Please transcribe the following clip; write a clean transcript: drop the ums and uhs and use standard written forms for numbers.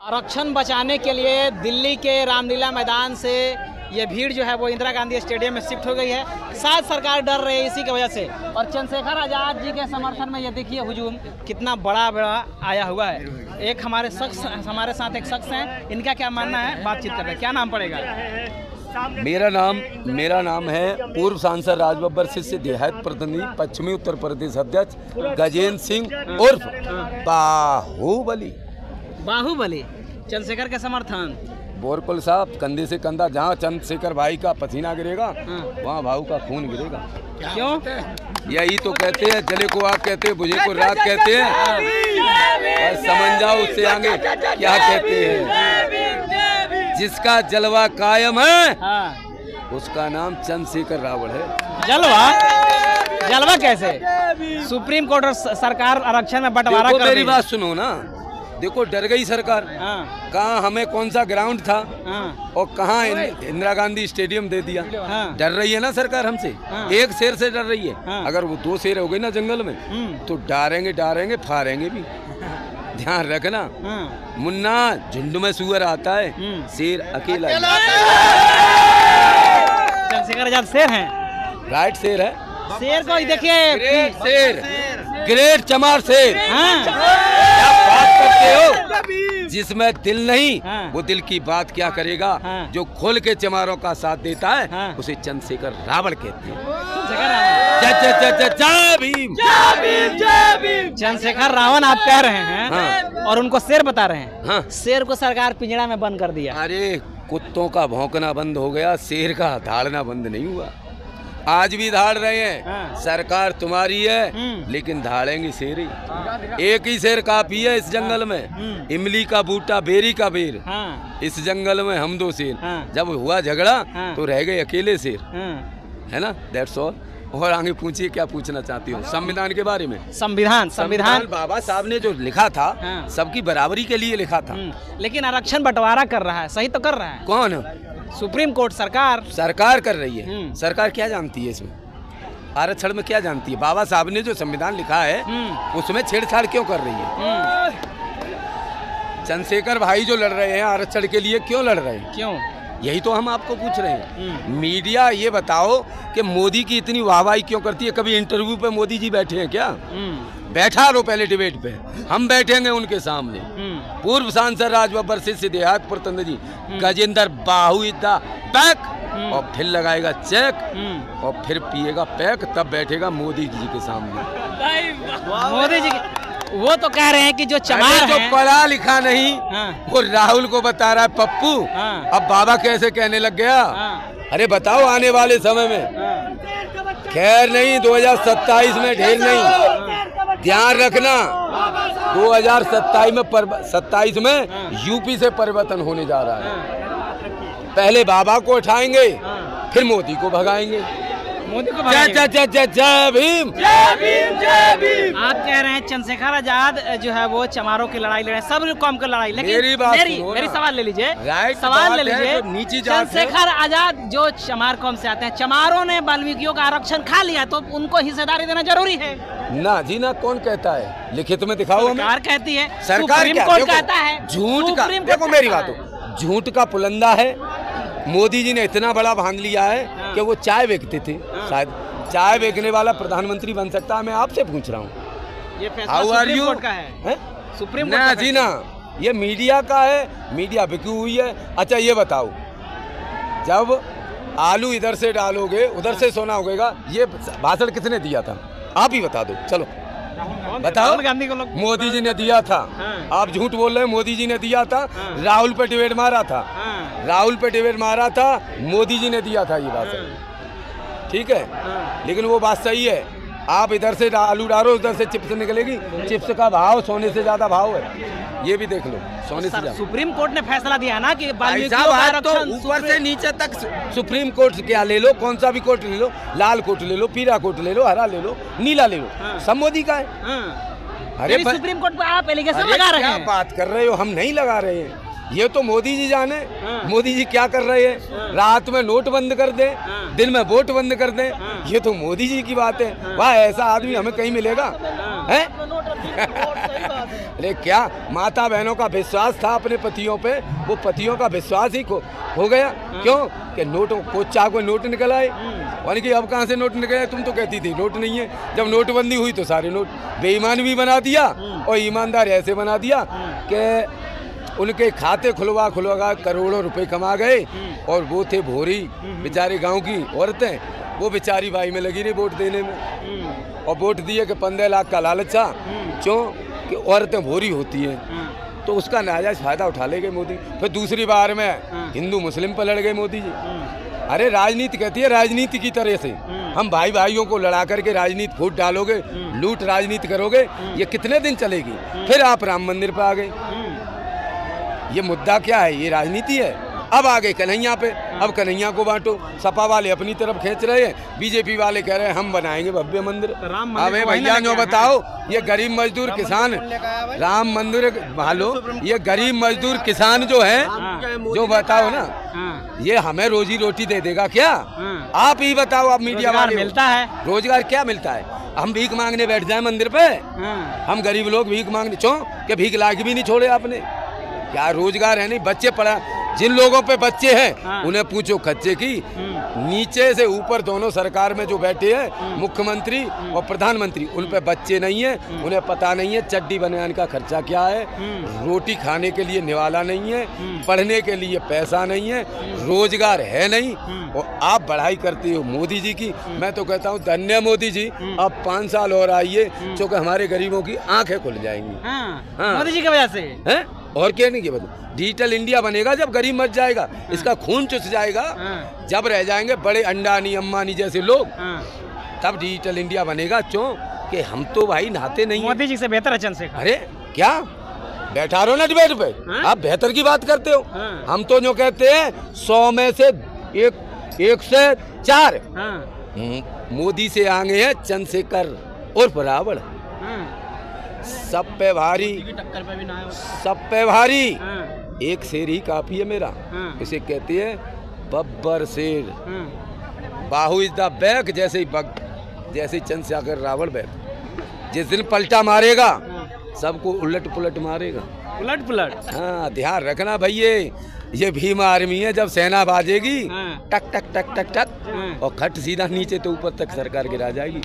आरक्षण बचाने के लिए दिल्ली के रामलीला मैदान से ये भीड़ जो है वो इंदिरा गांधी स्टेडियम में शिफ्ट हो गई है। शायद सरकार डर रही है इसी की वजह से। और चंद्रशेखर आज़ाद जी के समर्थन में ये देखिए हुजूम कितना बड़ा आया हुआ है। एक हमारे साथ एक शख्स हैं, इनका क्या मानना है, बातचीत कर रहे हैं। क्या नाम पड़ेगा? मेरा नाम है पूर्व सांसद राजबब्बर से देहात प्रतिनिधि पश्चिमी उत्तर प्रदेश अध्यक्ष गजेंद्र सिंह उर्फ बाहुबली। चंद्रशेखर के समर्थन। बोरकुल साहब, कंधे से कंधा, जहाँ चंद्रशेखर भाई का पसीना गिरेगा वहाँ भाऊ का खून गिरेगा। क्यों? यही तो कहते हैं, जले को आग कहते हैं, बुझे को रात कहते हैं। बस समझ जाओ उससे आगे क्या कहते हैं। जिसका जलवा कायम है उसका नाम चंद्रशेखर रावण है। जलवा कैसे? सुप्रीम कोर्ट और सरकार आरक्षण में बंटवारा कर। मेरी बात सुनो ना, देखो डर गई सरकार। कहाँ हमें कौन सा ग्राउंड था और कहाँ इंदिरा गांधी स्टेडियम दे दिया। डर रही है ना सरकार हमसे। एक शेर से डर रही है। अगर वो 2 शेर हो गए ना जंगल में तो डारेंगे फाड़ेंगे भी। ध्यान रखना मुन्ना, झुंड में सुअर आता है, शेर अकेला। चंद्रशेखर आजाद शेर हैं। राइट, शेर है। शेर को देखिए, ग्रेट चमार शेर। क्या बात करते हो? जिसमें दिल नहीं वो दिल की बात क्या करेगा। जो खोल के चमारों का साथ देता है उसे चंद्रशेखर रावण कहते हैं। जय भीम। चंद्रशेखर रावण आप कह रहे हैं और उनको शेर बता रहे हैं। शेर को सरकार पिंजड़ा में बंद कर दिया। अरे कुत्तों का भौंकना बंद हो गया, शेर का धाड़ना बंद नहीं हुआ। आज भी धाड़ रहे हैं। सरकार तुम्हारी है लेकिन धाड़ेंगे शेर ही। एक ही शेर काफी है इस जंगल में। इमली का बूटा, बेरी का बेर। इस जंगल में हम 2 शेर। जब हुआ झगड़ा तो रह गए अकेले शेर, है ना। That's all. और आगे पूछिए, क्या पूछना चाहती हूँ संविधान के बारे में। संविधान बाबा साहब ने जो लिखा था सबकी बराबरी के लिए लिखा था। लेकिन आरक्षण बंटवारा कर रहा है, सही तो कर रहा है। कौन? सुप्रीम कोर्ट, सरकार कर रही है। सरकार क्या जानती है इसमें? आरक्षण में क्या जानती है? बाबा साहब ने जो संविधान लिखा है उसमें छेड़छाड़ क्यों कर रही है? चंद्रशेखर भाई जो लड़ रहे हैं आरक्षण के लिए, क्यों लड़ रहे हैं? क्यों? यही तो हम आपको पूछ रहे हैं। मीडिया ये बताओ कि मोदी की इतनी वाहवाही क्यों करती है? कभी इंटरव्यू पे मोदी जी बैठे हैं क्या? बैठा लो पहले डिबेट पे, हम बैठेंगे उनके सामने। पूर्व सांसद राजबब्बर से देहात प्रतिनिधि गजेंद्र बाहु इद्दा पैक और फिर लगाएगा चेक और फिर पिएगा पैक, तब बैठेगा मोदी जी के सामने। मोदी जी वो तो कह रहे हैं कि जो चमार जो पढ़ा लिखा नहीं वो राहुल को बता रहा है पप्पू। अब बाबा कैसे कहने लग गया? अरे बताओ आने वाले समय में। खैर नहीं, 2027 में ढेर नहीं, ध्यान रखना 2027 में यूपी से परिवर्तन होने जा रहा है। पहले बाबा को उठाएंगे फिर मोदी को भगाएंगे। जय भीम। आप कह रहे हैं चंद्रशेखर आजाद जो है वो चमारों की लड़ाई लड़ रहे हैं, सब कौम की लड़ाई। लेकिन मेरी सवाल ले लीजिए, चंद्रशेखर आजाद जो चमार कौम से आते हैं, चमारों ने वाल्मीकियों का आरक्षण खा लिया तो उनको हिस्सेदारी देना जरूरी है ना जी ना। कौन कहता है? लिखित में दिखाओ हमें। सरकार कहती है, सरकार सुप्रीम कोर्ट कहता है। झूठ का, देखो मेरी बात हो, झूठ का पुलंदा है। मोदी जी ने इतना बड़ा भांग लिया है कि वो चाय बेचते थे। शायद चाय बेचने वाला प्रधानमंत्री बन सकता है। मैं आपसे पूछ रहा हूँ, ये फैसला सुप्रीम कोर्ट का है। सुप्रीम कोर्ट ना जी ना, ये मीडिया का है, मीडिया बिकी हुई है। अच्छा ये बताओ, जब आलू इधर से डालोगे उधर से सोना उगेगा, ये भाषण किसने दिया था? आप ही बता दो। चलो बताओ। गांधी को लोग मोदी जी ने दिया था। आप झूठ बोल रहे हैं। मोदी जी ने दिया था। राहुल पे डिबेट मारा था। मोदी जी ने दिया था ये बात। ठीक है, लेकिन वो बात सही है। आप इधर से आलू डालो उधर से चिप्स निकलेगी। चिप्स का भाव सोने से ज्यादा भाव है, ये भी देख लो। सोने से ज्यादा। सुप्रीम कोर्ट ने फैसला दिया ना कि तो ऊपर से नीचे तक सुप्रीम कोर्ट क्या ले लो, कौन सा भी कोर्ट ले लो, लाल कोर्ट ले लो, पीला कोर्ट ले लो, हरा ले लो, नीला ले लो, सब मोदी का है। अरे सुप्रीम कोर्ट पर आप एलिगेशन लगा रहे हैं। क्या बात कर रहे हो? हम नहीं लगा रहे हैं, ये तो मोदी जी जाने। मोदी जी क्या कर रहे हैं? रात में नोट बंद कर दें, दिन में वोट बंद कर दें, ये तो मोदी जी की बात है। वाह, ऐसा आदमी हमें कहीं मिलेगा है? अरे क्या माता बहनों का विश्वास था अपने पतियों पे, वो पतियों का विश्वास ही हो गया। क्यों कि नोटों को कोई नोट निकल आए, यानी कि अब कहाँ से नोट निकल आए? तुम तो कहती थी नोट नहीं है। जब नोटबंदी हुई तो सारे नोट बेईमान भी बना दिया और ईमानदार ऐसे बना दिया कि उनके खाते खुलवा करोड़ों रुपए कमा गए। और वो थे भोरी बेचारे गांव की औरतें, वो बेचारी बाई में लगी रही वोट देने में, और वोट दिए कि 15 लाख का लालच था। क्यों कि औरतें भोरी होती हैं, तो उसका नाजायज फायदा उठा ले गए मोदी। फिर दूसरी बार में हिंदू मुस्लिम पर लड़ गए मोदी जी। अरे राजनीति कहती है राजनीति की तरह से, हम भाई भाइयों को लड़ा करके राजनीति फूट डालोगे, लूट राजनीति करोगे, ये कितने दिन चलेगी? फिर आप राम मंदिर पर आ गए। ये मुद्दा क्या है? ये राजनीति है। अब आ गए कन्हैया पे, अब कन्हैया को बांटो। सपा वाले अपनी तरफ खींच रहे हैं, बीजेपी वाले कह रहे हैं हम बनाएंगे भव्य मंदिर। अबे भैया जो बताओ, ये गरीब मजदूर किसान राम मंदिर भालो, ये गरीब मजदूर किसान जो है, जो बताओ ना, ये हमें रोजी रोटी दे देगा क्या? आप ही बताओ। आप मीडिया वाले, मिलता है रोजगार? क्या मिलता है? हम भीख मांगने बैठ जाए मंदिर पे? हम गरीब लोग भीख मांगने क्यों? कि भीख लायक भी नहीं छोड़े आपने? क्या रोजगार है? नहीं, बच्चे पढ़ा, जिन लोगों पे बच्चे हैं उन्हें पूछो खच्चे की। नीचे से ऊपर दोनों सरकार में जो बैठे हैं मुख्यमंत्री और प्रधानमंत्री, उन पे बच्चे नहीं है, उन्हें पता नहीं है चड्डी बनाने का खर्चा क्या है, रोटी खाने के लिए निवाला नहीं है, पढ़ने के लिए पैसा नहीं है, रोजगार है नहीं, और आप बढ़ाई करते हो मोदी जी की। मैं तो कहता हूँ धन्य मोदी जी, अब 5 साल और आइए, क्योंकि हमारे गरीबों की आंखें खुल जाएंगी। मोदी जी की वजह से है, और क्या नहीं? डिजिटल इंडिया बनेगा जब गरीब मर जाएगा, इसका खून चुस जाएगा। जब रह जाएंगे बड़े अंडानी अम्बानी जैसे लोग, तब डिजिटल इंडिया बनेगा। क्यों कि हम तो भाई नहाते नहीं। मोदी जी से बेहतर है चंद्रशेखर। अरे क्या बैठा रहो ना डिबेट पे, आप बेहतर की बात करते हो। हम तो जो कहते हैं 100 में से 1 से 4। मोदी से आगे है चंद्रशेखर और रावण। सब पे भारी, सब पे भारी, एक शेर ही काफी है मेरा। इसे कहते हैं बब्बर शेर। बाहु इज द बैक, जैसे ही चंद्रशेखर रावण बैक। जिस दिन पलटा मारेगा सबको उलट पुलट मारेगा। उलट पुलट? हाँ, ध्यान रखना भैया, ये भीम आर्मी है। जब सेना बाजेगी टक टक टक टक टक, और खट सीधा नीचे तो ऊपर तक सरकार गिरा जाएगी।